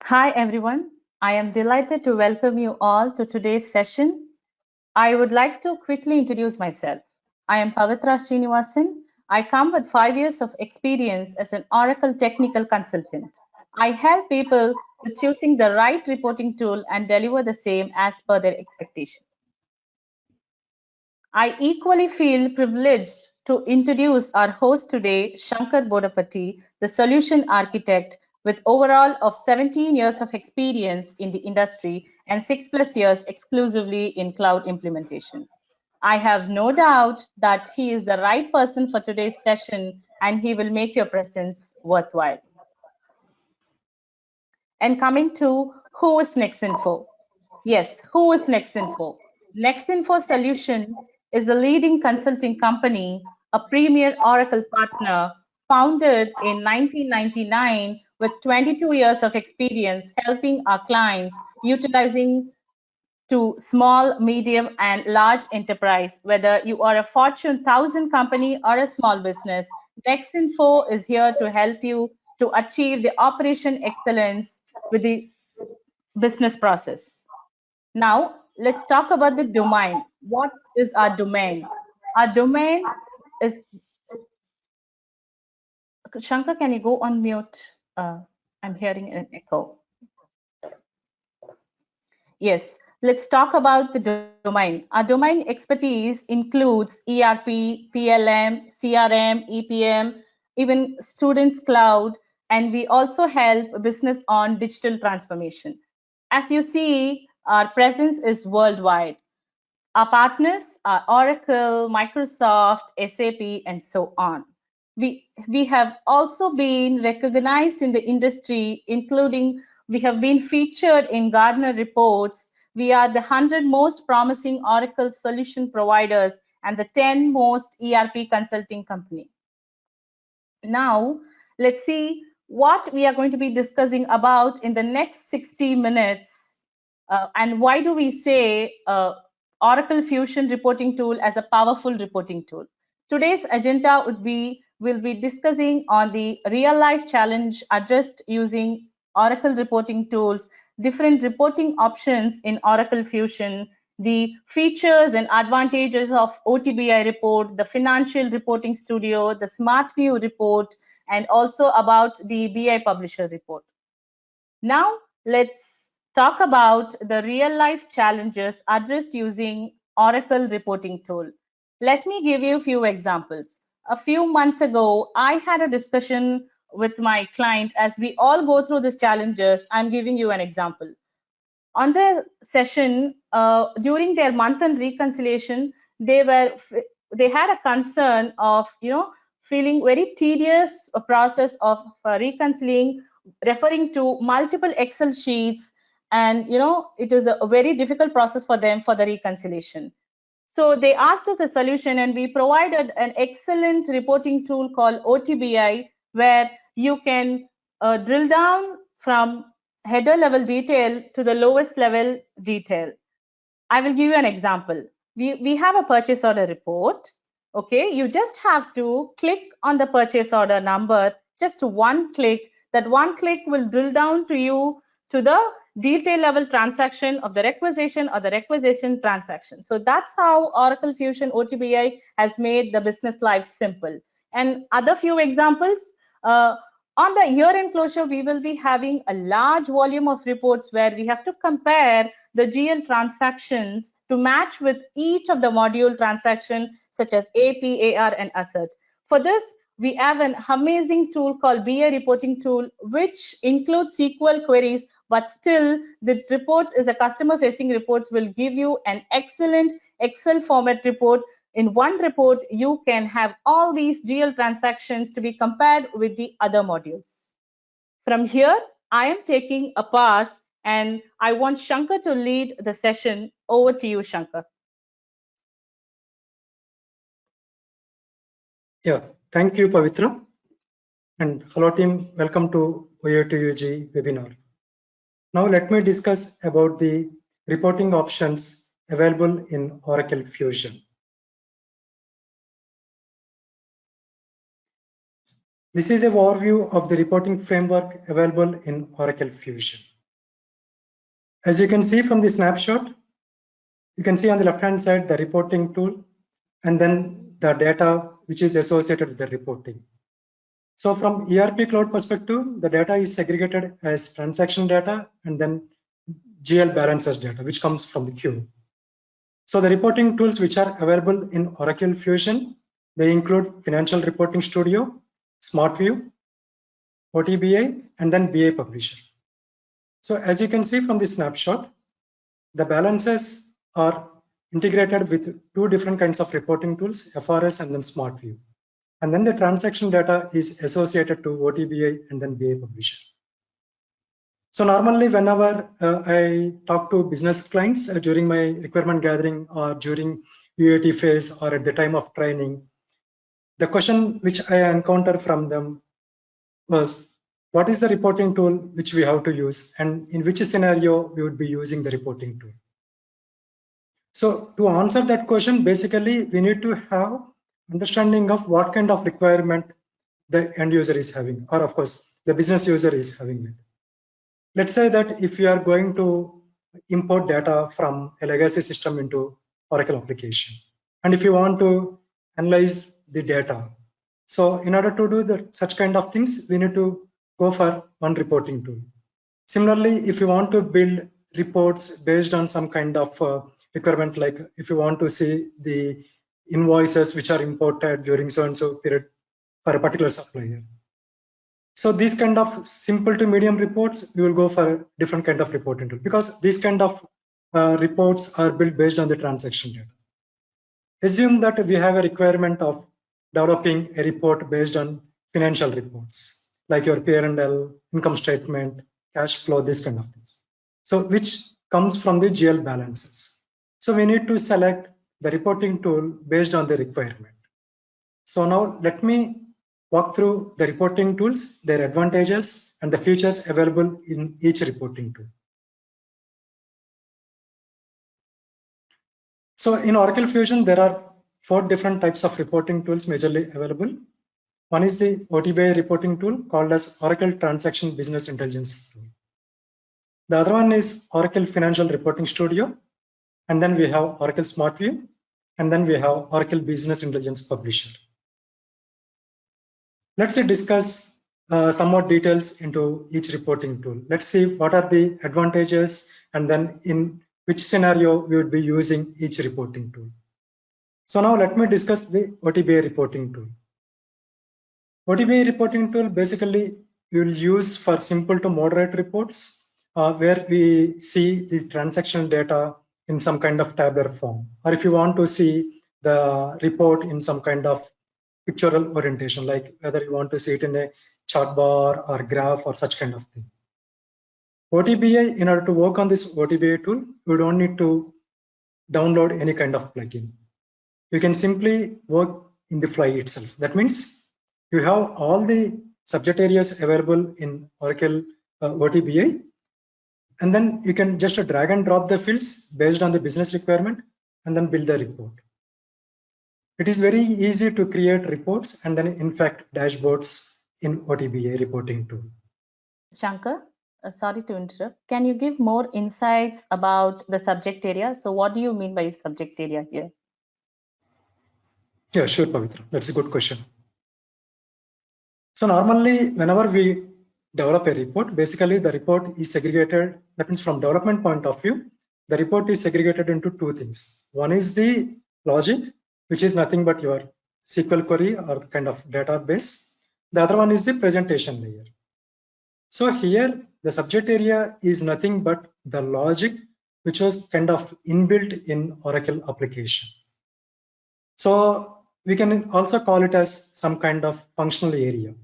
Hi everyone, I am delighted to welcome you all to today's session. I would like to quickly introduce myself. I am Pavitra Srinivasan. I come with 5 years of experience as an Oracle technical consultant. I help people with choosing the right reporting tool and deliver the same as per their expectation. I equally feel privileged to introduce our host today, Shankar Bodapati, the solution architect with overall of 17 years of experience in the industry and 6+ years exclusively in cloud implementation. I have no doubt that he is the right person for today's session and he will make your presence worthwhile. And coming to who is NexInfo? Yes, who is NexInfo? NexInfo Solution is the leading consulting company, a premier Oracle partner, founded in 1999 with 22 years of experience helping our clients utilizing to small, medium, and large enterprise. Whether you are a Fortune 1000 company or a small business, NexInfo is here to help you to achieve the operation excellence with the business process. Now, let's talk about the domain. What is our domain? Our domain is, Shankar, can you go on mute? I'm hearing an echo. Yes, let's talk about the domain. Our domain expertise includes ERP, PLM, CRM, EPM, even students cloud, and we also help business on digital transformation. As you see, our presence is worldwide. Our partners are Oracle, Microsoft, SAP, and so on. We have also been recognized in the industry, including we have been featured in Gartner reports. We are the 100 most promising Oracle solution providers and the 10 most ERP consulting company. Now, let's see what we are going to be discussing about in the next 60 minutes. And why do we say Oracle Fusion reporting tool as a powerful reporting tool? Today's agenda we'll be discussing on the real life challenge addressed using Oracle reporting tools, different reporting options in Oracle Fusion, the features and advantages of OTBI report, the financial reporting studio, the smart view report, and also about the BI publisher report. Now let's talk about the real life challenges addressed using Oracle reporting tool. Let me give you a few examples. A few months ago, I had a discussion with my client. As we all go through these challenges, I'm giving you an example. On the session, during their month-end reconciliation, they had a concern of feeling very tedious process of reconciling, referring to multiple Excel sheets, and it is a very difficult process for them for the reconciliation. So they asked us a solution, and we provided an excellent reporting tool called OTBI, where you can drill down from header level detail to the lowest level detail. I will give you an example. We have a purchase order report. Okay, you just have to click on the purchase order number, just one click. That one click will drill down to you to the detail level transaction of the requisition or the requisition transaction. So that's how Oracle Fusion OTBI has made the business life simple. And other few examples, on the year-end closure, we will be having a large volume of reports where we have to compare the GL transactions to match with each of the module transaction, such as AP, AR, and asset. For this, we have an amazing tool called BA reporting tool, which includes SQL queries, but still the reports is a customer facing reports will give you an excellent Excel format report. In one report, you can have all these GL transactions to be compared with the other modules. From here, I am taking a pass and I want Shankar to lead the session. Over to you, Shankar. Yeah, thank you, Pavitra. And hello team, welcome to OATUG webinar. Now let me discuss about the reporting options available in Oracle Fusion. This is an overview of the reporting framework available in Oracle Fusion. As you can see from the snapshot, you can see on the left-hand side the reporting tool, and then the data which is associated with the reporting. So from ERP cloud perspective, the data is segregated as transaction data and then GL balances data, which comes from the queue. So the reporting tools which are available in Oracle Fusion, they include Financial Reporting Studio, SmartView, OTBA, and then BA Publisher. So as you can see from the snapshot, the balances are integrated with two different kinds of reporting tools, FRS and then SmartView. And then the transaction data is associated to OTBA and then BA Publisher. So normally whenever I talk to business clients during my requirement gathering or during UAT phase or at the time of training, the question which I encounter from them was, what is the reporting tool which we have to use, and in which scenario we would be using the reporting tool? So to answer that question, basically we need to have understanding of what kind of requirement the end user is having, or of course the business user is having with. Let's say that if you are going to import data from a legacy system into Oracle application, and if you want to analyze the data, so in order to do such kind of things, we need to go for one reporting tool. Similarly, if you want to build reports based on some kind of requirement, like if you want to see the invoices which are imported during so and so period for a particular supplier. So these kind of simple to medium reports, we will go for a different kind of reporting tool, because these kind of reports are built based on the transaction data. Assume that we have a requirement of developing a report based on financial reports, like your P&L, income statement, cash flow, this kind of things. So which comes from the GL balances. So we need to select the reporting tool based on the requirement. So now let me walk through the reporting tools, their advantages, and the features available in each reporting tool. So in Oracle Fusion, there are 4 different types of reporting tools majorly available. One is the OTBA reporting tool called as Oracle Transaction Business Intelligence tool. The other one is Oracle Financial Reporting Studio, and then we have Oracle SmartView, and then we have Oracle Business Intelligence Publisher. Let's discuss some more details into each reporting tool. Let's see what are the advantages, and then in which scenario we would be using each reporting tool. So now let me discuss the OTBA reporting tool. OTBA reporting tool basically we will use for simple to moderate reports where we see the transaction data in some kind of tabular form, or if you want to see the report in some kind of pictorial orientation, like whether you want to see it in a chart bar or graph or such kind of thing. OTBA, in order to work on this OTBA tool, you don't need to download any kind of plugin. You can simply work in the fly itself. That means you have all the subject areas available in Oracle OTBA, and then you can just drag and drop the fields based on the business requirement and then build the report. It is very easy to create reports and then in fact dashboards in OTBA reporting tool. Shankar, sorry to interrupt. Can you give more insights about the subject area? So what do you mean by subject area here? Yeah, sure, Pavitra. That's a good question. So normally, whenever we develop a report, basically the report is segregated. That means from development point of view, the report is segregated into 2 things. One is the logic, which is nothing but your SQL query or kind of database. The other one is the presentation layer. So here the subject area is nothing but the logic which was kind of inbuilt in Oracle application. So we can also call it as some kind of functional area.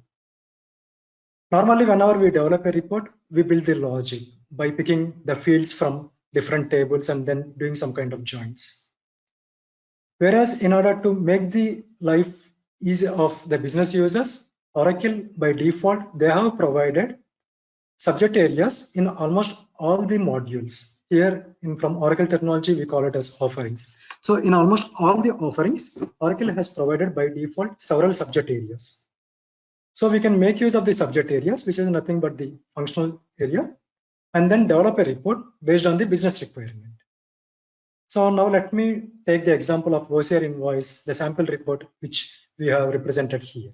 Normally, whenever we develop a report, we build the logic by picking the fields from different tables and then doing some kind of joins. Whereas in order to make the life easy of the business users, Oracle by default, they have provided subject areas in almost all the modules. Here from Oracle technology, we call it as offerings. So in almost all the offerings, Oracle has provided by default several subject areas. So we can make use of the subject areas, which is nothing but the functional area. and then develop a report based on the business requirement. So now let me take the example of OCR invoice, the sample report, which we have represented here.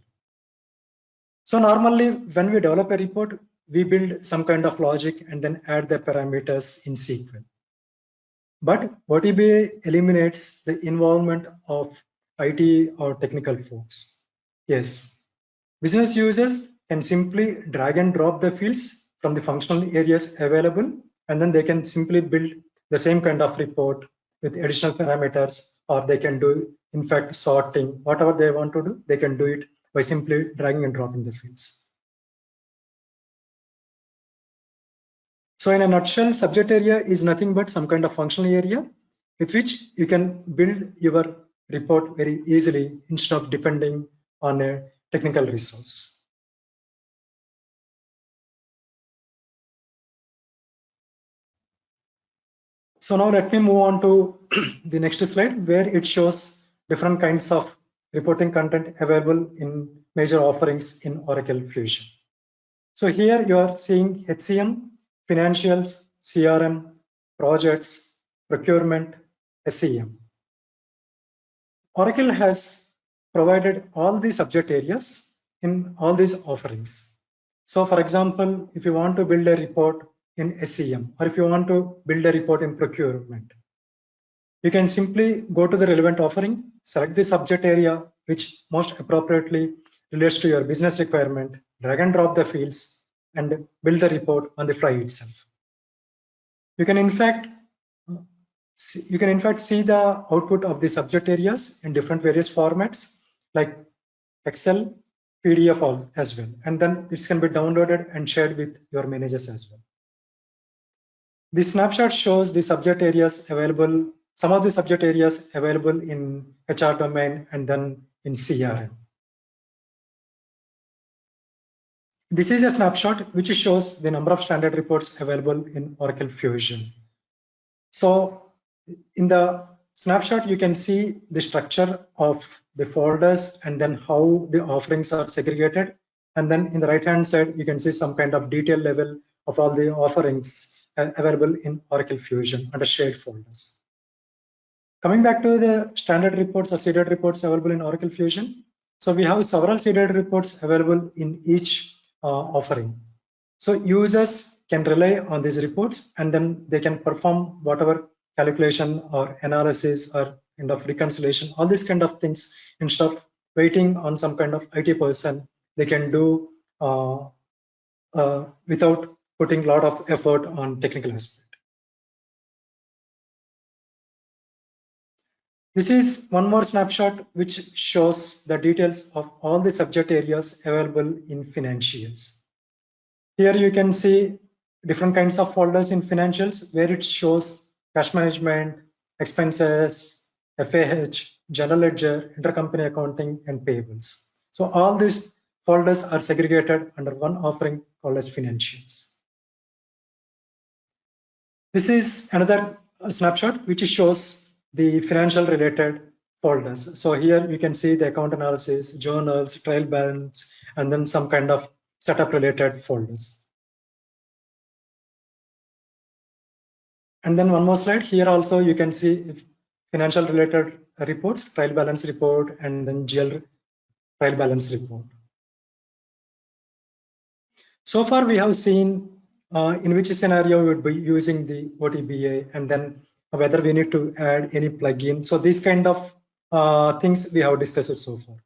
So normally when we develop a report, we build some kind of logic and then add the parameters in SQL. But OTBA eliminates the involvement of IT or technical folks. Yes, business users can simply drag and drop the fields from the functional areas available, and then they can simply build the same kind of report with additional parameters, or they can do, in fact, sorting, whatever they want to do, they can do it by simply dragging and dropping the fields. So in a nutshell, subject area is nothing but some kind of functional area with which you can build your report very easily instead of depending on a technical resource. So now let me move on to the next slide, where it shows different kinds of reporting content available in major offerings in Oracle Fusion. So here you are seeing HCM, financials, CRM, projects, procurement, SEM. Oracle has provided all the subject areas in all these offerings. So for example, if you want to build a report in SEM, or if you want to build a report in procurement, you can simply go to the relevant offering, select the subject area which most appropriately relates to your business requirement, drag and drop the fields, and build the report on the fly itself. You can in fact see the output of the subject areas in different various formats like Excel, PDF as well, and then this can be downloaded and shared with your managers as well. This snapshot shows the subject areas available, some of the subject areas available in HR domain and then in CRM. This is a snapshot which shows the number of standard reports available in Oracle Fusion. So in the snapshot, you can see the structure of the folders and then how the offerings are segregated. And then in the right-hand side, you can see some kind of detail level of all the offerings available in Oracle Fusion under shared folders. Coming back to the standard reports or seeded reports available in Oracle Fusion. So we have several seeded reports available in each offering. So users can rely on these reports and then they can perform whatever calculation or analysis or kind of reconciliation, all these kind of things, instead of waiting on some kind of IT person, they can do without putting a lot of effort on technical aspect. This is one more snapshot which shows the details of all the subject areas available in financials. Here you can see different kinds of folders in financials where it shows cash management, expenses, FAH, general ledger, intercompany accounting, and payables. So all these folders are segregated under one offering called as financials. This is another snapshot which shows the financial related folders. So here you can see the account analysis, journals, trial balance, and then some kind of setup related folders. And then one more slide here also you can see financial related reports, trial balance report, and then GL trial balance report. So far we have seen in which scenario we would be using the OTBA and then whether we need to add any plugin. So these kind of things we have discussed so far.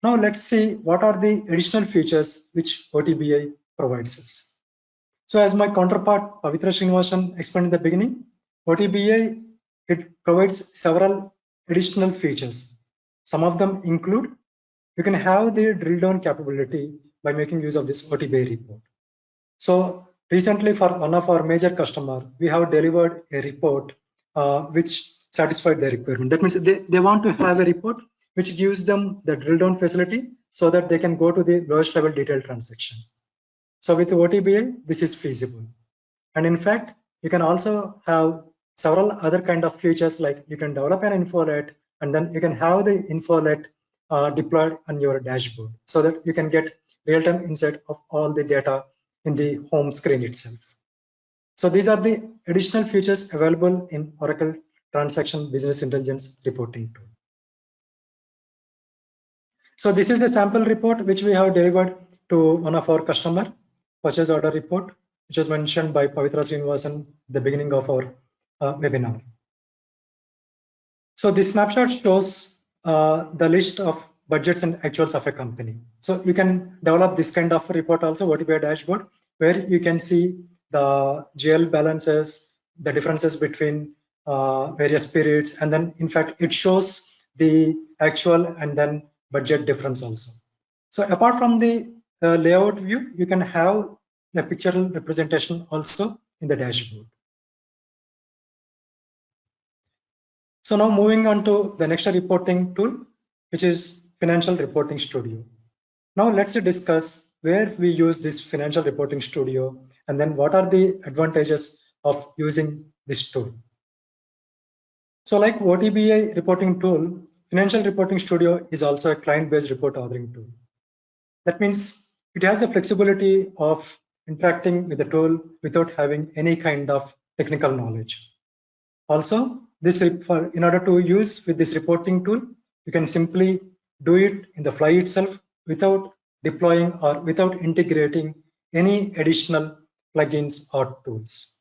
Now let's see what are the additional features which OTBA provides us. So as my counterpart Pavitra Srinivasan explained in the beginning, OTBA, it provides several additional features. Some of them include, you can have the drill down capability by making use of this OTBA report. So recently for one of our major customer, we have delivered a report which satisfied their requirement. That means they want to have a report which gives them the drill down facility so that they can go to the lowest level detailed transaction. So with OTBA, this is feasible. And in fact, you can also have several other kind of features, like you can develop an infolet and then you can have the infolet deployed on your dashboard so that you can get real-time insight of all the data in the home screen itself. So these are the additional features available in Oracle Transaction Business Intelligence Reporting Tool. So this is a sample report which we have delivered to one of our customer, purchase order report, which was mentioned by Pavitra Srinivasan at the beginning of our webinar. So this snapshot shows the list of budgets and actuals of a company. So you can develop this kind of report also, OTBI dashboard, where you can see the GL balances, the differences between various periods, and then in fact it shows the actual and then budget difference also. So apart from the layout view, you can have the pictorial representation also in the dashboard. So now moving on to the next reporting tool, which is Financial Reporting Studio. Now let's discuss where we use this Financial Reporting Studio and then what are the advantages of using this tool. So like OTBI reporting tool, Financial Reporting Studio is also a client-based report authoring tool. That means it has the flexibility of interacting with the tool without having any kind of technical knowledge. Also, in order to use with this reporting tool, you can simply do it in the fly itself without deploying or without integrating any additional plugins or tools.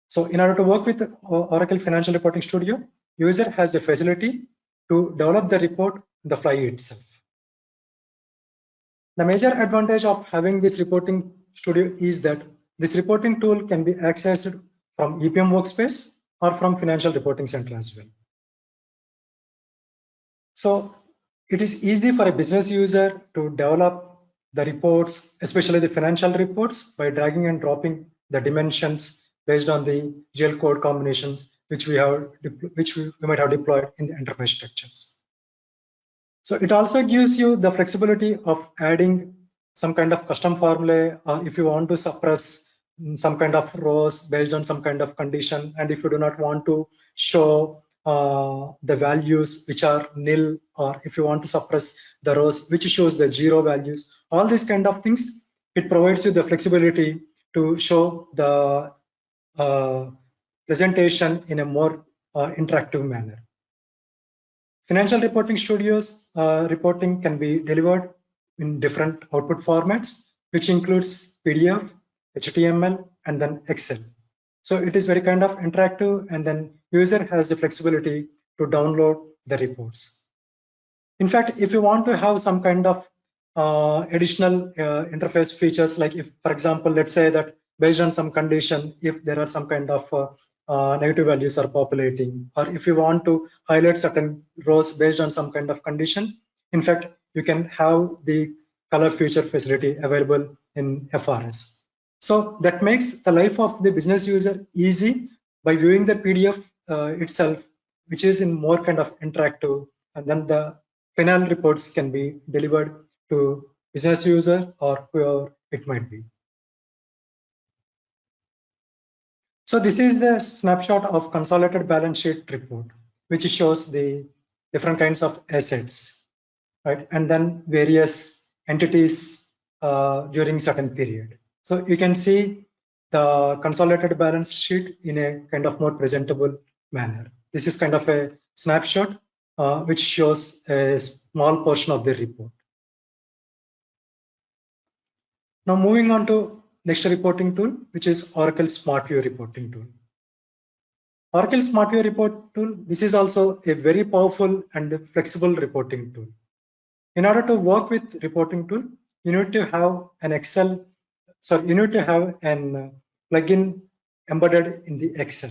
So in order to work with Oracle Financial Reporting Studio, user has the facility to develop the report in the fly itself. The major advantage of having this reporting studio is that this reporting tool can be accessed from EPM workspace or from Financial Reporting Center as well. So it is easy for a business user to develop the reports, especially the financial reports, by dragging and dropping the dimensions based on the GL code combinations which we might have deployed in the enterprise structures. So it also gives you the flexibility of adding some kind of custom formulae, or if you want to suppress some kind of rows based on some kind of condition, and if you do not want to show the values which are nil, or if you want to suppress the rows which shows the 0 values, all these kind of things, it provides you the flexibility to show the presentation in a more interactive manner. Financial Reporting Studio's reporting can be delivered in different output formats, which includes PDF, HTML, and then Excel. So it is very kind of interactive, and then user has the flexibility to download the reports. In fact, if you want to have some kind of additional interface features, like if, for example, let's say that based on some condition, if there are some kind of negative values are populating, or if you want to highlight certain rows based on some kind of condition, in fact, you can have the color feature facility available in FRS. So that makes the life of the business user easy by viewing the PDF itself, which is in more kind of interactive, and then the final reports can be delivered to business user or whoever it might be. So this is the snapshot of consolidated balance sheet report, which shows the different kinds of assets, right? And then various entities during certain period. So you can see the consolidated balance sheet in a kind of more presentable manner. This is kind of a snapshot which shows a small portion of the report. Now moving on to next reporting tool, which is Oracle SmartView reporting tool. Oracle SmartView report tool, this is also a very powerful and flexible reporting tool. In order to work with reporting tool, you need to have an you need to have an plugin embedded in the Excel.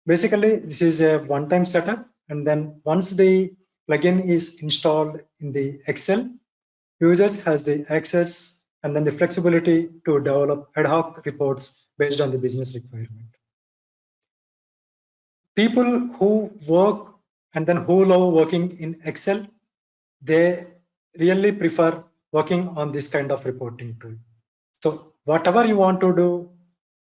Basically, this is a one-time setup, and then once the plugin is installed in the Excel, users has the access and then the flexibility to develop ad hoc reports based on the business requirement. People who work and then who love working in Excel, they really prefer working on this kind of reporting tool. So whatever you want to do,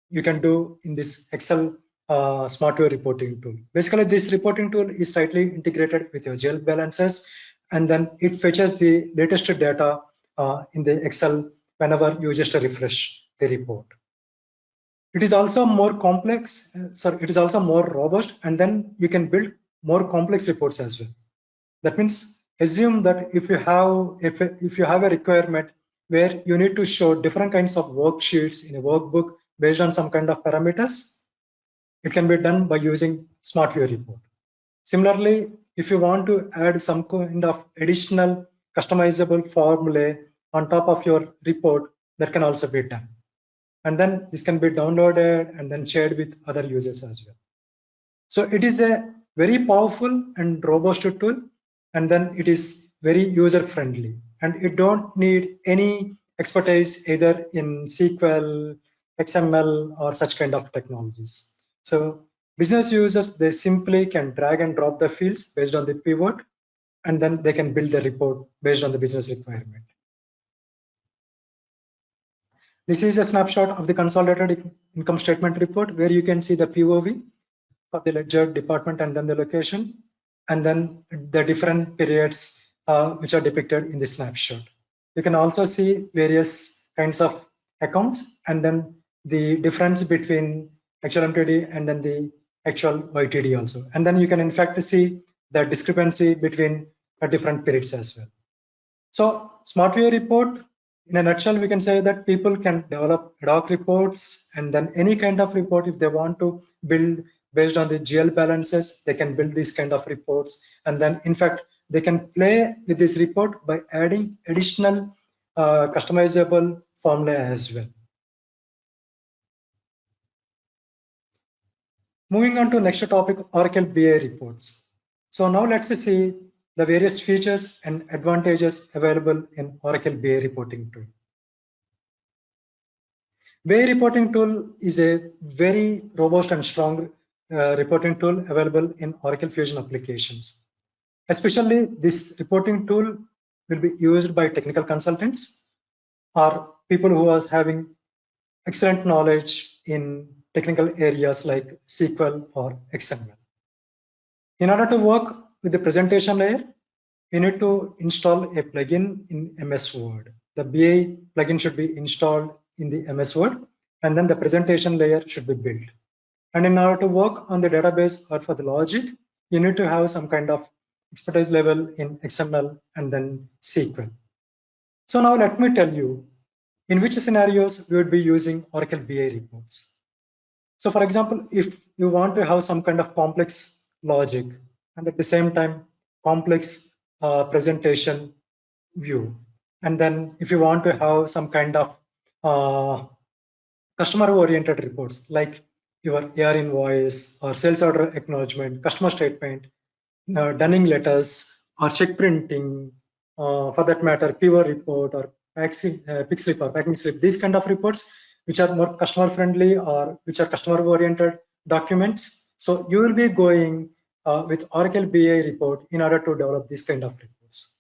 you can do in this Excel SmartView reporting tool. Basically, this reporting tool is tightly integrated with your GL balances, and then it fetches the latest data in the Excel whenever you just refresh the report. It is also more complex, it is also more robust, and then you can build more complex reports as well. That means assume that if you have a requirement where you need to show different kinds of worksheets in a workbook based on some kind of parameters, it can be done by using Smart View report. Similarly, if you want to add some kind of additional customizable formulae on top of your report, that can also be done. And then this can be downloaded and then shared with other users as well. So it is a very powerful and robust tool, and then it is very user friendly, and it don't need any expertise either in SQL, XML, or such kind of technologies. So business users, they simply can drag and drop the fields based on the pivot, and then they can build the report based on the business requirement. This is a snapshot of the consolidated income statement report where you can see the POV for the ledger, department, and then the location, and then the different periods which are depicted in the snapshot. You can also see various kinds of accounts and then the difference between actual MTD and then the actual YTD also. And then you can in fact see the discrepancy between the different periods as well. So Smart View report, in a nutshell, we can say that people can develop ad hoc reports and then any kind of report if they want to build based on the GL balances, they can build these kind of reports. And then in fact, they can play with this report by adding additional customizable formula as well. Moving on to next topic, Oracle BI reports. So now let's see the various features and advantages available in Oracle BI reporting tool. BI reporting tool is a very robust and strong reporting tool available in Oracle Fusion applications. Especially this reporting tool will be used by technical consultants or people who are having excellent knowledge in technical areas like SQL or XML. In order to work with the presentation layer, you need to install a plugin in MS Word. The BI plugin should be installed in the MS Word, and then the presentation layer should be built. And in order to work on the database or for the logic, you need to have some kind of expertise level in XML and then SQL. So now let me tell you in which scenarios we would be using Oracle BI reports. So for example, if you want to have some kind of complex logic and at the same time complex presentation view, and then if you want to have some kind of customer oriented reports like your AR invoice or sales order acknowledgement, customer statement, dunning letters or check printing, for that matter, PO report or pick slip or packing slip, these kind of reports which are more customer friendly or which are customer oriented documents. So you will be going with Oracle BI report in order to develop this kind of reports.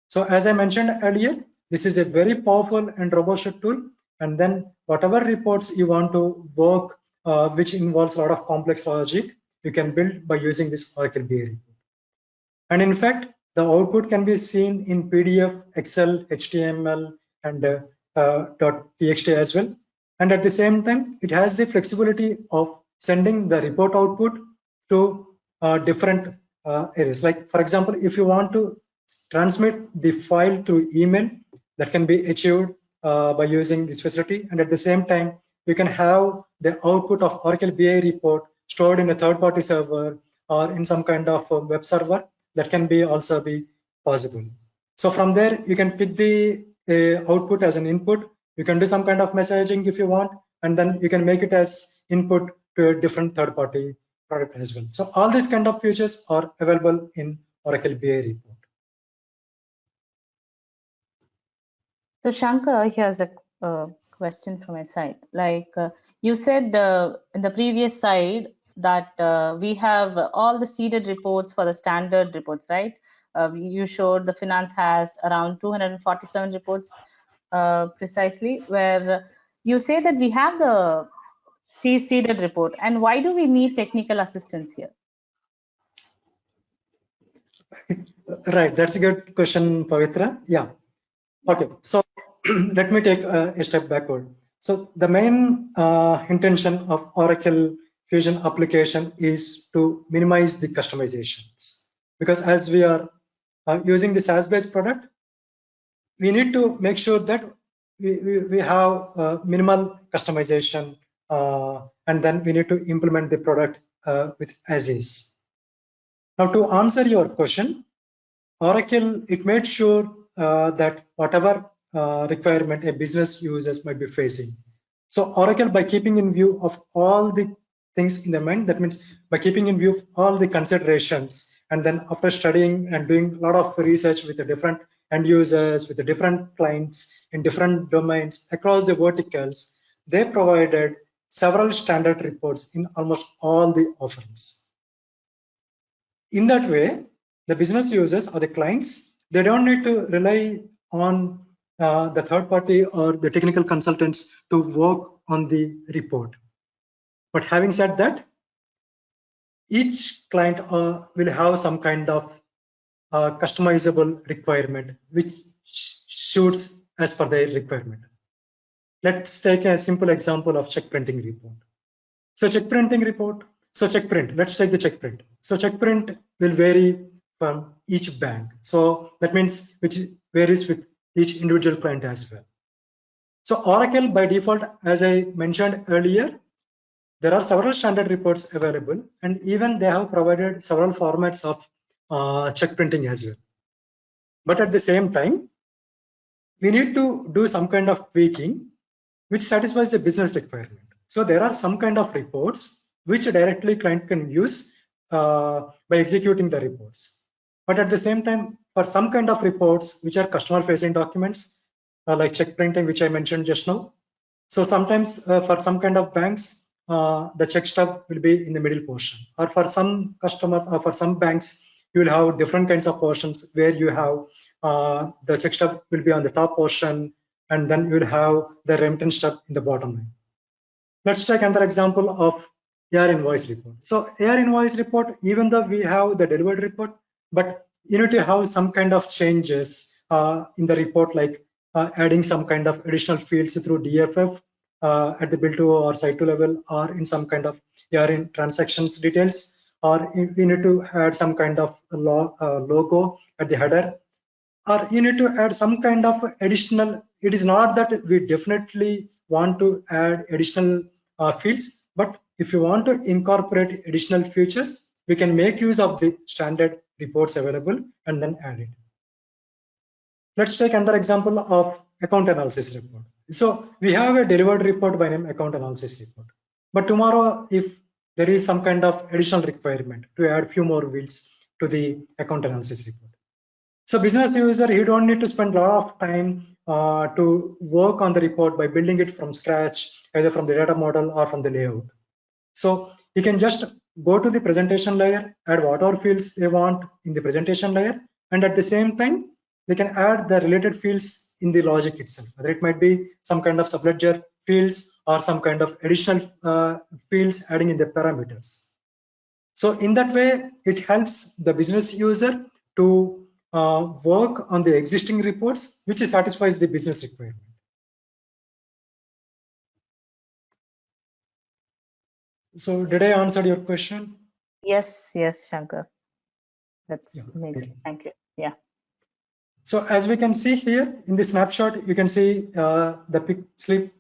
So as I mentioned earlier, this is a very powerful and robust tool. And then whatever reports you want to work, which involves a lot of complex logic, you can build by using this Oracle BI report. And in fact, the output can be seen in PDF, Excel, HTML, and .txt as well. And at the same time, it has the flexibility of sending the report output to different areas. Like for example, if you want to transmit the file through email, that can be achieved by using this facility. And at the same time, you can have the output of Oracle BI report stored in a third-party server or in some kind of web server. That can be also be possible. So from there, you can pick the output as an input. You can do some kind of messaging if you want, and then you can make it as input to a different third-party product as well. So all these kind of features are available in Oracle BI report. So Shankar, here's a question from my side. Like you said in the previous slide that we have all the seeded reports for the standard reports, right? You showed the finance has around 247 reports precisely, where you say that we have the seeded report. And why do we need technical assistance here? Right, that's a good question, Pavitra. Yeah. Okay, so let me take a step backward. So the main intention of Oracle Fusion application is to minimize the customizations, because as we are using the SaaS-based product, we need to make sure that we have minimal customization, and then we need to implement the product with as is. Now, to answer your question, Oracle, it made sure that whatever requirement a business users might be facing. So Oracle, by keeping in view of all the things in their mind, that means by keeping in view of all the considerations, and then after studying and doing a lot of research with the different end users, with the different clients in different domains across the verticals, they provided several standard reports in almost all the offerings. In that way, the business users or the clients, they don't need to rely on the third party or the technical consultants to work on the report. But having said that, each client will have some kind of customizable requirement which suits as per their requirement. Let's take a simple example of check printing report. So check printing report. So check print. Let's take the check print. So check print will vary from each bank. So that means which varies with each individual client as well. So Oracle by default, as I mentioned earlier, there are several standard reports available, and even they have provided several formats of check printing as well. But at the same time, we need to do some kind of tweaking which satisfies the business requirement. So there are some kind of reports which directly client can use by executing the reports. But at the same time, for some kind of reports which are customer facing documents, like check printing, which I mentioned just now. So sometimes for some kind of banks, the check stub will be in the middle portion, or for some customers or for some banks, you will have different kinds of portions where you have the check stub will be on the top portion, and then you will have the remittance stub in the bottom line. Let's take another example of AR invoice report. So AR invoice report, even though we have the delivered report, but you need to have some kind of changes in the report, like adding some kind of additional fields through DFF at the bill to or site to level, or in some kind of AR in transactions details, or you need to add some kind of logo at the header, or you need to add some kind of additional. It is not that we definitely want to add additional fields, but if you want to incorporate additional features, we can make use of the standard reports available and then add it. Let's take another example of account analysis report. So we have a delivered report by name account analysis report, but tomorrow if there is some kind of additional requirement to add few more wheels to the account analysis report. So business user, he don't need to spend a lot of time to work on the report by building it from scratch, either from the data model or from the layout. So you can just go to the presentation layer, add whatever fields they want in the presentation layer, and at the same time, they can add the related fields in the logic itself. Whether it might be some kind of subledger fields or some kind of additional fields adding in the parameters. So in that way, it helps the business user to work on the existing reports, which satisfies the business requirement. So did I answer your question? Yes, Shankar. That's amazing. Thank you. Yeah. So as we can see here in the snapshot, you can see the pick slip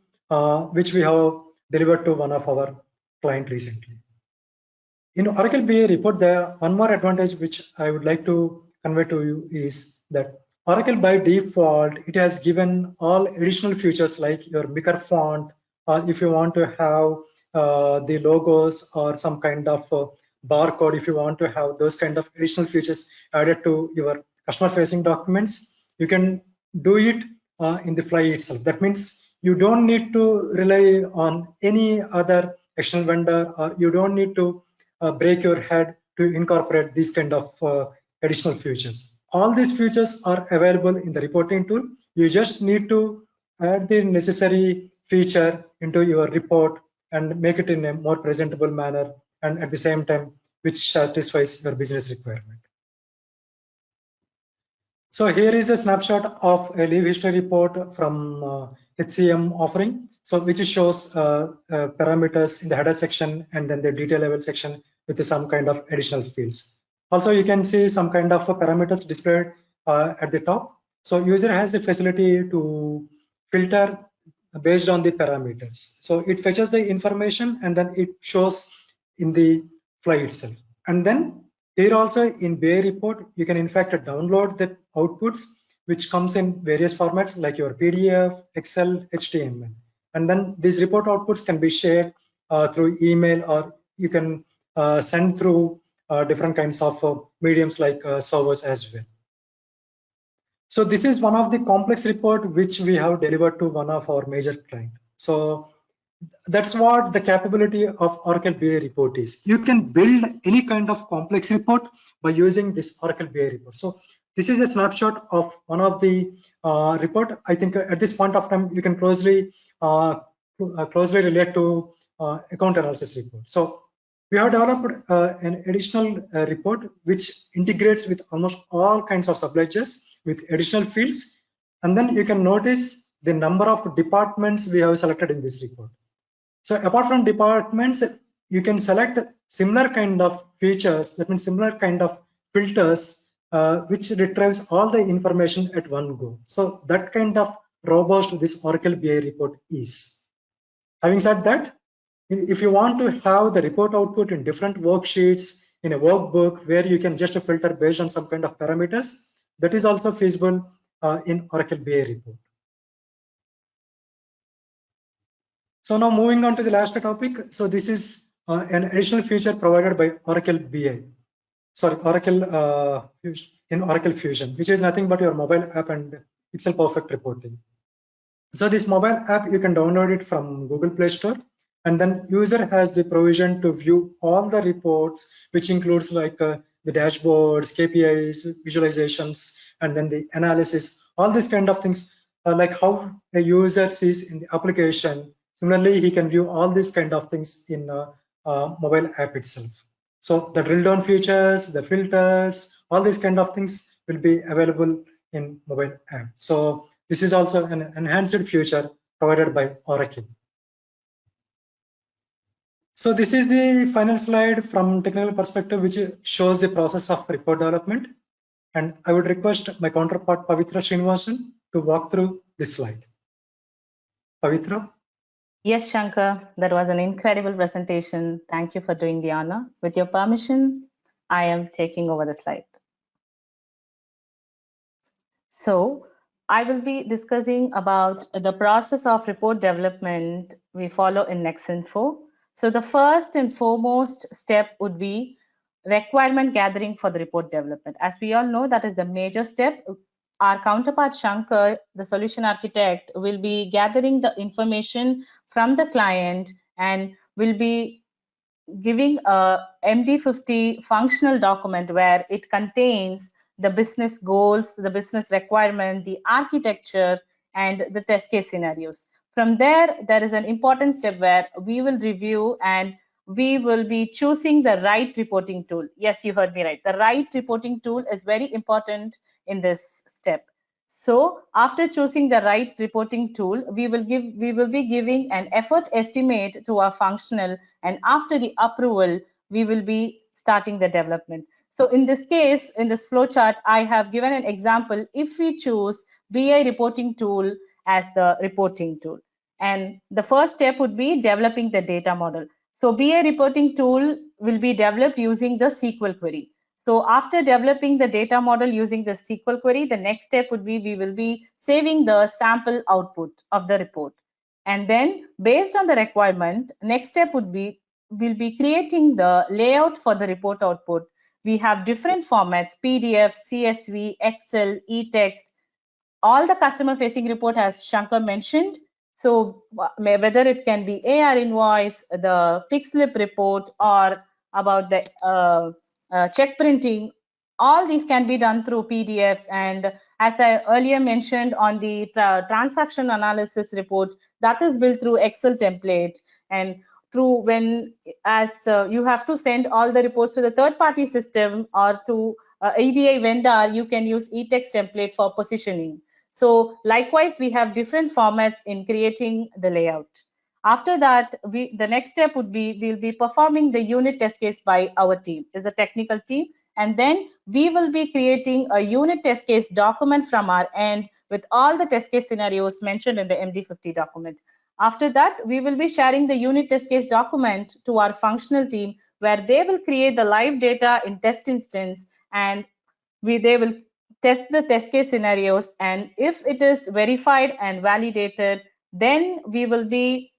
which we have delivered to one of our client recently. In Oracle BA report, the one more advantage which I would like to convey to you is that Oracle by default, it has given all additional features like your bigger font, or if you want to have the logos or some kind of barcode, if you want to have those kind of additional features added to your customer facing documents, you can do it in the fly itself. That means you don't need to rely on any other external vendor, or you don't need to break your head to incorporate these kind of additional features. All these features are available in the reporting tool. You just need to add the necessary feature into your report and make it in a more presentable manner, and at the same time which satisfies your business requirement. So here is a snapshot of a leave history report from HCM offering, so which shows parameters in the header section and then the detail level section with some kind of additional fields. Also, you can see some kind of parameters displayed at the top. So user has a facility to filter based on the parameters. So it fetches the information and then it shows in the fly itself. And then here also in BI report, you can in fact download the outputs, which comes in various formats like your PDF, Excel, HTML. And then these report outputs can be shared through email, or you can send through different kinds of mediums like servers as well. So this is one of the complex report which we have delivered to one of our major clients. So that's what the capability of Oracle BI report is. You can build any kind of complex report by using this Oracle BI report. So this is a snapshot of one of the report. I think at this point of time, you can closely relate to account analysis report. So we have developed an additional report which integrates with almost all kinds of subledgers with additional fields. And then you can notice the number of departments we have selected in this report. So apart from departments, you can select similar kind of features, that means similar kind of filters, which retrieves all the information at one go. So that kind of robust this Oracle BI report is. Having said that, if you want to have the report output in different worksheets in a workbook where you can just filter based on some kind of parameters, that is also feasible in Oracle BI report. So now moving on to the last topic. So this is an additional feature provided by Oracle BI. Sorry, Oracle in Oracle Fusion, which is nothing but your mobile app and Excel Perfect reporting. So this mobile app, you can download it from Google Play Store, and then user has the provision to view all the reports, which includes like the dashboards, KPIs, visualizations, and then the analysis, all these kind of things, like how a user sees in the application. Similarly, he can view all these kind of things in the mobile app itself. So the drill down features, the filters, all these kind of things will be available in mobile app. So this is also an enhanced feature provided by Oracle. So this is the final slide from technical perspective, which shows the process of report development. And I would request my counterpart Pavitra Srinivasan to walk through this slide. Pavitra? Yes, Shankar, that was an incredible presentation. Thank you for doing the honor. With your permission, I am taking over the slide. So I will be discussing about the process of report development we follow in NexInfo. So the first and foremost step would be requirement gathering for the report development. As we all know, that is the major step. Our counterpart Shankar, the solution architect, will be gathering the information from the client and will be giving a MD50 functional document where it contains the business goals, the business requirement, the architecture, and the test case scenarios. From there is an important step where we will review and we will be choosing the right reporting tool. Yes, you heard me right. The right reporting tool is very important in this step. So after choosing the right reporting tool, we will be giving an effort estimate to our functional, and after the approval, we will be starting the development. So in this case, in this flowchart, I have given an example. If we choose BI reporting tool as the reporting tool, and the first step would be developing the data model. So BI reporting tool will be developed using the SQL query. So after developing the data model using the SQL query, the next step would be we will be saving the sample output of the report. And then based on the requirement, next step would be we'll be creating the layout for the report output. We have different formats: PDF, CSV, Excel, e-text, all the customer facing report as Shankar mentioned. So whether it can be AR invoice, the pick slip report, or about the check printing, all these can be done through PDFs. And as I earlier mentioned on the transaction analysis report, that is built through Excel template. And through when you have to send all the reports to the third-party system or to EDI vendor, you can use e-text template for positioning. So likewise, we have different formats in creating the layout. After that, the next step would be we'll be performing the unit test case by our team, is the technical team, and then we will be creating a unit test case document from our end with all the test case scenarios mentioned in the MD50 document. After that, we will be sharing the unit test case document to our functional team, where they will create the live data in test instance, and they will test the test case scenarios, and if it is verified and validated, then we will be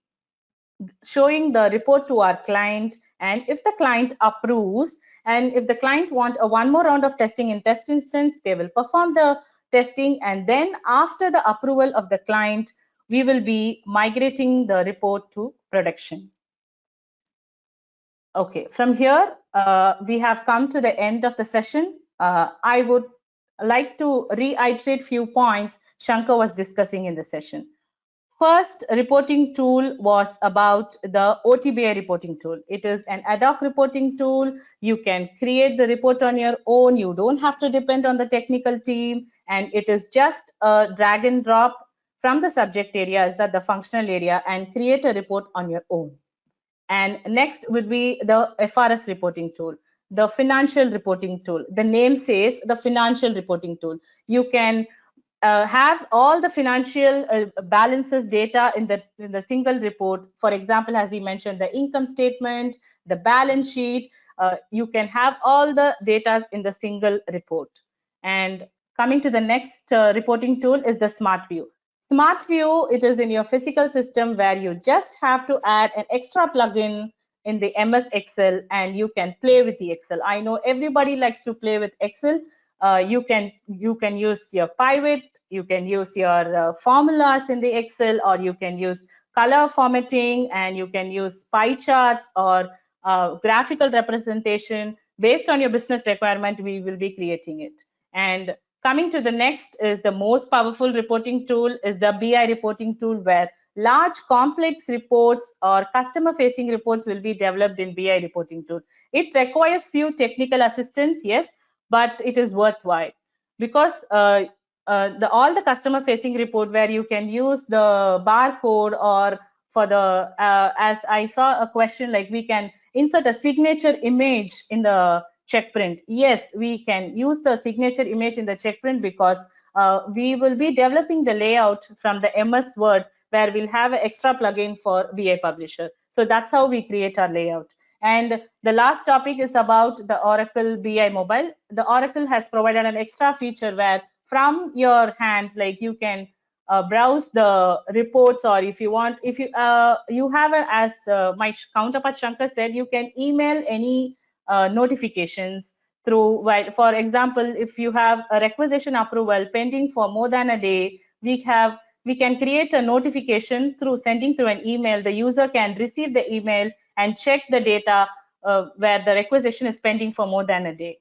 showing the report to our client. And if the client approves, and if the client wants a one more round of testing in test instance, they will perform the testing, and then after the approval of the client, we will be migrating the report to production. Okay, from here, we have come to the end of the session. I would like to reiterate few points Shankar was discussing in the session. First reporting tool was about the OTBI reporting tool. It is an ad hoc reporting tool. You can create the report on your own. You don't have to depend on the technical team. And it is just a drag and drop from the subject area, is that the functional area, and create a report on your own. And next would be the FRS reporting tool, the financial reporting tool. The name says the financial reporting tool. You can have all the financial balances data in the single report. For example, as he mentioned, the income statement, the balance sheet, you can have all the data in the single report. And coming to the next reporting tool is the Smart View. Smart View, it is in your physical system where you just have to add an extra plugin in the MS Excel, and you can play with the Excel. I know everybody likes to play with Excel. You can use your pivot, you can use your formulas in the Excel, or you can use color formatting, and you can use pie charts or graphical representation. Based on your business requirement, we will be creating it. And coming to the next is the most powerful reporting tool is the BI reporting tool, where large complex reports or customer facing reports will be developed in BI reporting tool. It requires few technical assistance, yes, but it is worthwhile, because all the customer facing report where you can use the barcode, or for the as I saw a question, like we can insert a signature image in the check print. Yes, we can use the signature image in the check print, because we will be developing the layout from the MS Word, where we'll have an extra plugin for BI Publisher. So that's how we create our layout. And the last topic is about the Oracle BI Mobile. The Oracle has provided an extra feature where from your hand, like you can browse the reports, or if you want, if you have as my counterpart Shankar said, you can email any notifications through, for example, if you have a requisition approval pending for more than a day, we can create a notification through sending through an email. The user can receive the email and check the data where the requisition is pending for more than a day.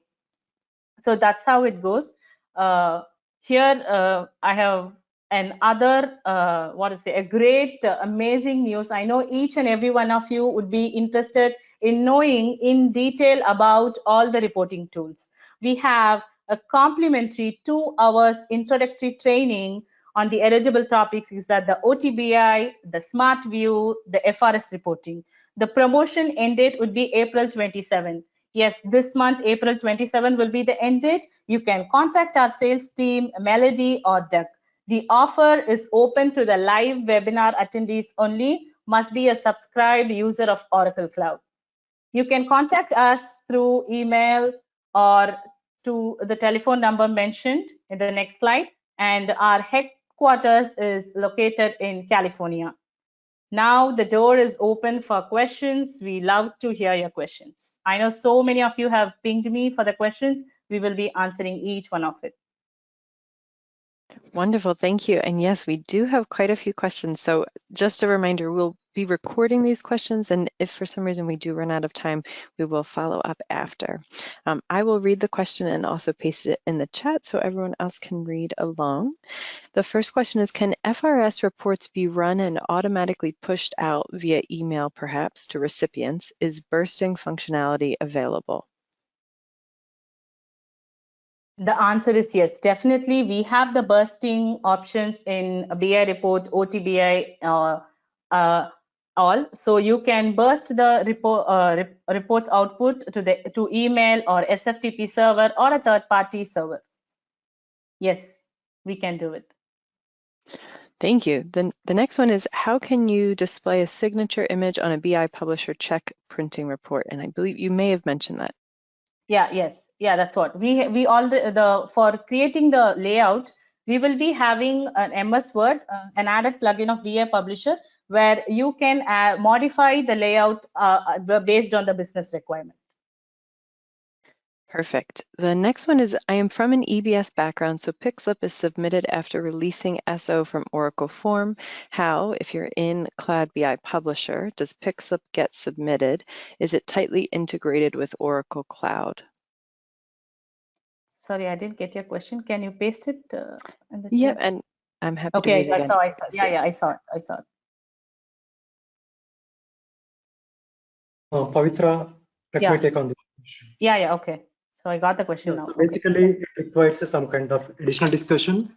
So that's how it goes. Here I have another a great amazing news. I know each and every one of you would be interested in knowing in detail about all the reporting tools. We have a complimentary 2 hours introductory training on the eligible topics, is that the OTBI, the Smart View, the FRS reporting. The promotion end date would be April 27. Yes, this month, April 27 will be the end date. You can contact our sales team, Melody or Doug. The offer is open to the live webinar attendees only, must be a subscribed user of Oracle Cloud. You can contact us through email or to the telephone number mentioned in the next slide. And our headquarters is located in California. Now the door is open for questions. We love to hear your questions. I know so many of you have pinged me for the questions. We will be answering each one of it. Wonderful, thank you. And yes, we do have quite a few questions. So just a reminder, we'll be recording these questions, and if for some reason we do run out of time, we will follow up after. I will read the question and also paste it in the chat so everyone else can read along. The first question is, can FRS reports be run and automatically pushed out via email, perhaps, to recipients? Is bursting functionality available? The answer is yes, definitely. We have the bursting options in BI report, OTBI, all. So you can burst the reports output to email or SFTP server or a third-party server. Yes, we can do it. Thank you. Then the next one is, how can you display a signature image on a BI publisher check printing report? And I believe you may have mentioned that. Yeah, yes, yeah, that's what we all for creating the layout. We will be having an MS Word, an added plugin of BI Publisher, where you can modify the layout based on the business requirement. Perfect. The next one is, I am from an EBS background, so PICSLIP is submitted after releasing SO from Oracle Form. How, if you're in Cloud BI Publisher, does PICSLIP get submitted? Is it tightly integrated with Oracle Cloud? Sorry, I didn't get your question. Can you paste it in the Yeah, chat? and I'm happy to Okay, read it again. I saw. Yeah, I saw it. Pavitra, let me take on this question. Yeah, okay. So I got the question now. So basically, it requires some kind of additional discussion.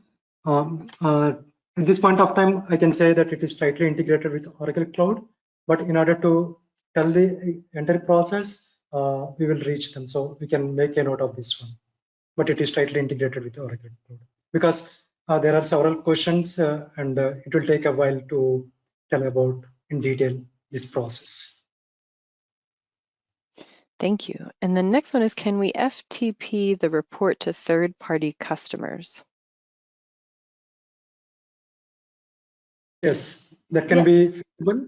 At this point of time, I can say that it is tightly integrated with Oracle Cloud, but in order to tell the entire process, we will reach them. So we can make a note of this one, but it is tightly integrated with Oracle Cloud because there are several questions and it will take a while to tell about in detail this process. Thank you. And the next one is, can we FTP the report to third-party customers? Yes, that can be feasible.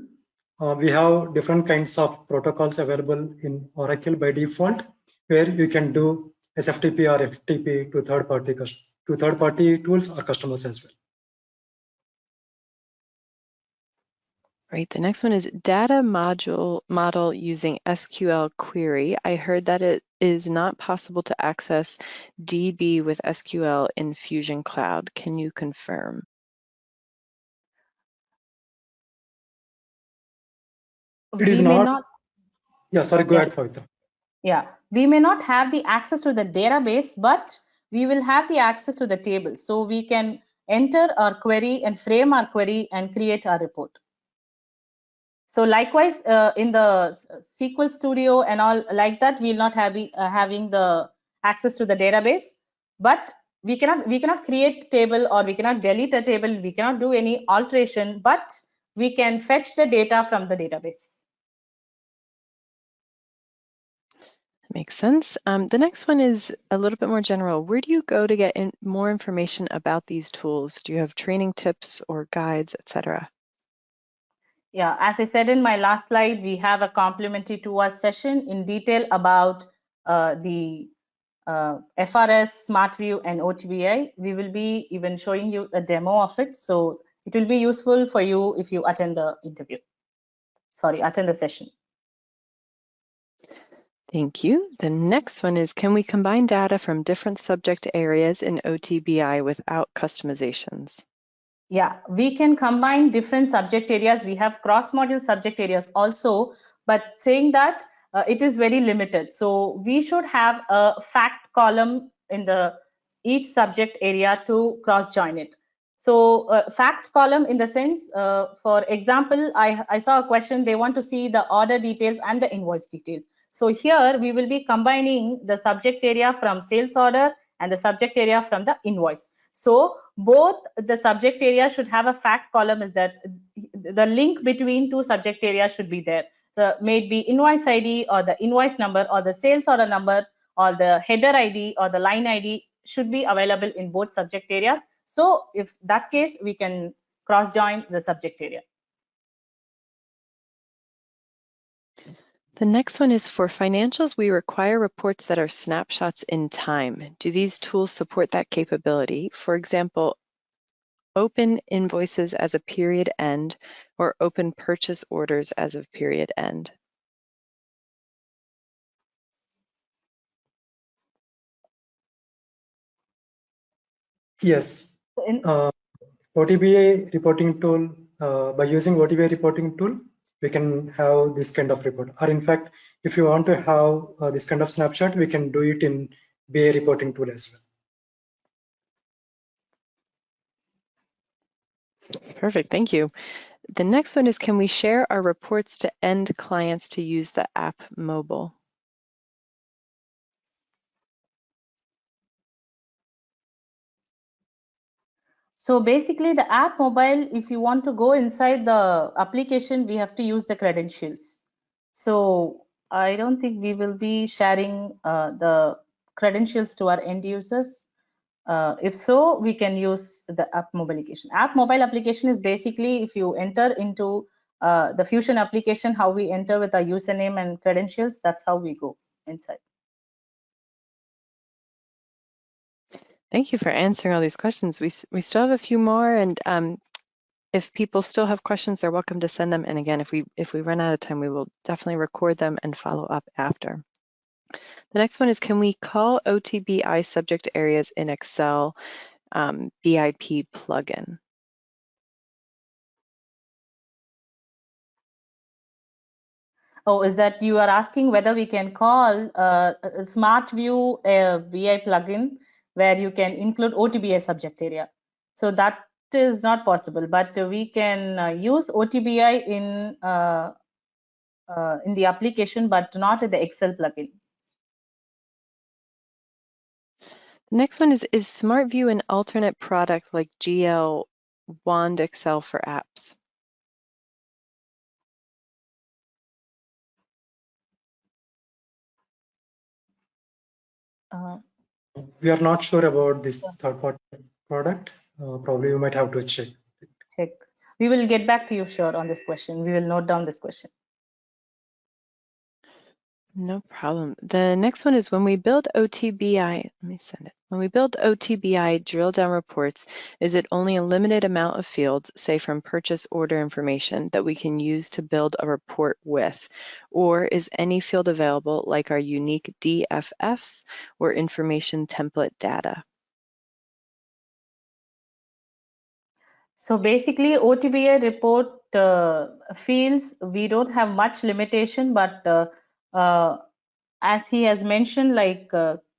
We have different kinds of protocols available in Oracle by default, where you can do SFTP or FTP to third-party tools or customers as well. Right, the next one is data model using SQL query. I heard that it is not possible to access DB with SQL in Fusion Cloud. Can you confirm? It is not. Yeah, sorry, go ahead, Pavitra. Yeah, we may not have the access to the database, but we will have the access to the table. So we can enter our query and frame our query and create our report. So likewise, in the SQL Studio and all like that, we'll not have having the access to the database, but we cannot create table or we cannot delete a table. We cannot do any alteration, but we can fetch the data from the database. Makes sense. The next one is a little bit more general. Where do you go to get more information about these tools? Do you have training tips or guides, etc.? Yeah, as I said in my last slide, we have a complimentary 2-hour session in detail about the FRS, SmartView, and OTBI. We will be even showing you a demo of it. So it will be useful for you if you attend the interview. Sorry, attend the session. Thank you. The next one is, can we combine data from different subject areas in OTBI without customizations? Yeah, we can combine different subject areas. We have cross-module subject areas also, but saying that it is very limited. So we should have a fact column in each subject area to cross-join it. So fact column in the sense, for example, I saw a question, they want to see the order details and the invoice details. So here we will be combining the subject area from sales order and the subject area from the invoice. So both the subject area should have a fact column, is that the link between two subject areas should be there. May it be invoice ID or the invoice number or the sales order number or the header ID or the line ID should be available in both subject areas. So if that case, we can cross join the subject area. The next one is, for financials, we require reports that are snapshots in time. Do these tools support that capability? For example, open invoices as a period end or open purchase orders as of period end. Yes. OTBI reporting tool, by using OTBI reporting tool, we can have this kind of report. Or in fact, if you want to have this kind of snapshot, we can do it in BI reporting tool as well. Perfect, thank you. The next one is, can we share our reports to end clients to use the app mobile? So basically the app mobile, if you want to go inside the application, we have to use the credentials. So I don't think we will be sharing the credentials to our end users. If so, we can use the app mobile application. App mobile application is basically if you enter into the Fusion application, how we enter with our username and credentials, that's how we go inside. Thank you for answering all these questions. We still have a few more, and if people still have questions, they're welcome to send them. And again, if we run out of time, we will definitely record them and follow up after. The next one is, can we call OTBI subject areas in Excel BIP plugin? Oh, is that you are asking whether we can call a Smart View BI plugin where you can include OTBI subject area? So that is not possible, but we can use OTBI in the application, but not in the Excel plugin. The next one is Smart View an alternate product like GL Wand Excel for apps? We are not sure about this third-party product. Probably you might have to check. We will get back to you, sure, on this question. We will note down this question. No problem. The next one is, when we build OTBI, let me send it. When we build OTBI drill down reports, is it only a limited amount of fields, say from purchase order information, that we can use to build a report with? Or is any field available, like our unique DFFs or information template data? So basically, OTBI report fields, we don't have much limitation, but as he has mentioned, like,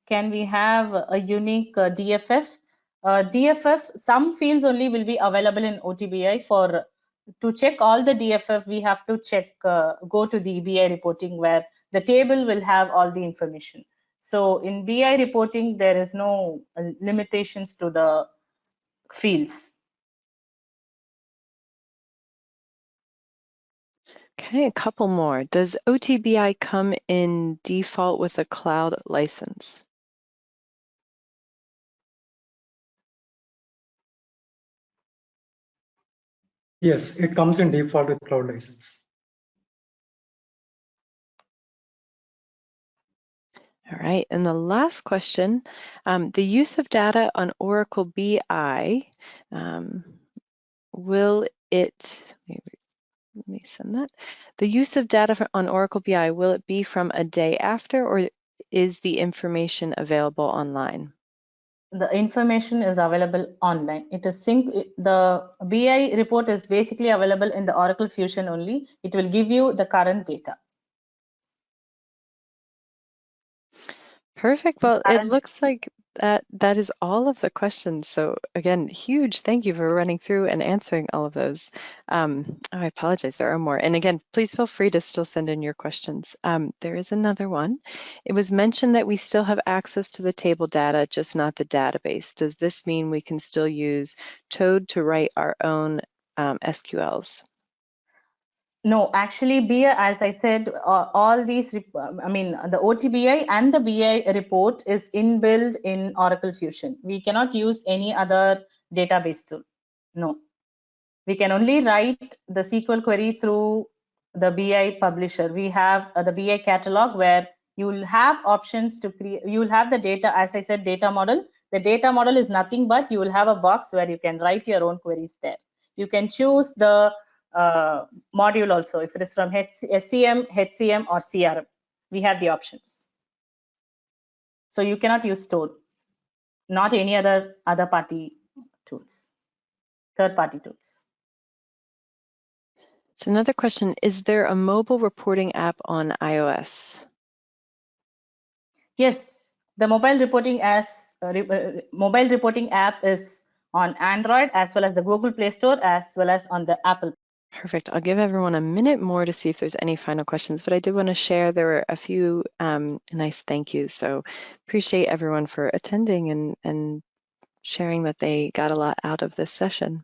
can we have a unique DFF? DFF, some fields only will be available in OTBI. To check all the DFF, we have to check, go to the BI reporting where the table will have all the information. So in BI reporting, there is no limitations to the fields. Okay, a couple more. Does OTBI come in default with a cloud license? Yes, it comes in default with cloud license. All right, and the last question, the use of data on Oracle BI, will it, let me send that. The use of data on Oracle BI, will it be from a day after, or is the information available online? The information is available online. It is the BI report is basically available in the Oracle Fusion only. It will give you the current data. Perfect. Well, it looks like that is all of the questions. So again, huge thank you for running through and answering all of those. I apologize, there are more. And again, please feel free to still send in your questions. There is another one. It was mentioned that we still have access to the table data, just not the database. Does this mean we can still use Toad to write our own SQLs? No, actually, BI, as I said, all these, the OTBI and the BI report is inbuilt in Oracle Fusion. We cannot use any other database tool. No, we can only write the SQL query through the BI publisher. We have the BI catalog where you will have options to create. You will have the data, as I said, data model. The data model is nothing but you will have a box where you can write your own queries there. You can choose the module also, if it is from SCM, HCM, or CRM. We have the options. So you cannot use Toad, not any other party tools, third-party tools. So another question, is there a mobile reporting app on iOS? Yes, the mobile reporting app is on Android as well as the Google Play Store as well as on the Apple. Perfect. I'll give everyone a minute more to see if there's any final questions, but I did want to share there were a few nice thank yous. So appreciate everyone for attending and sharing that they got a lot out of this session.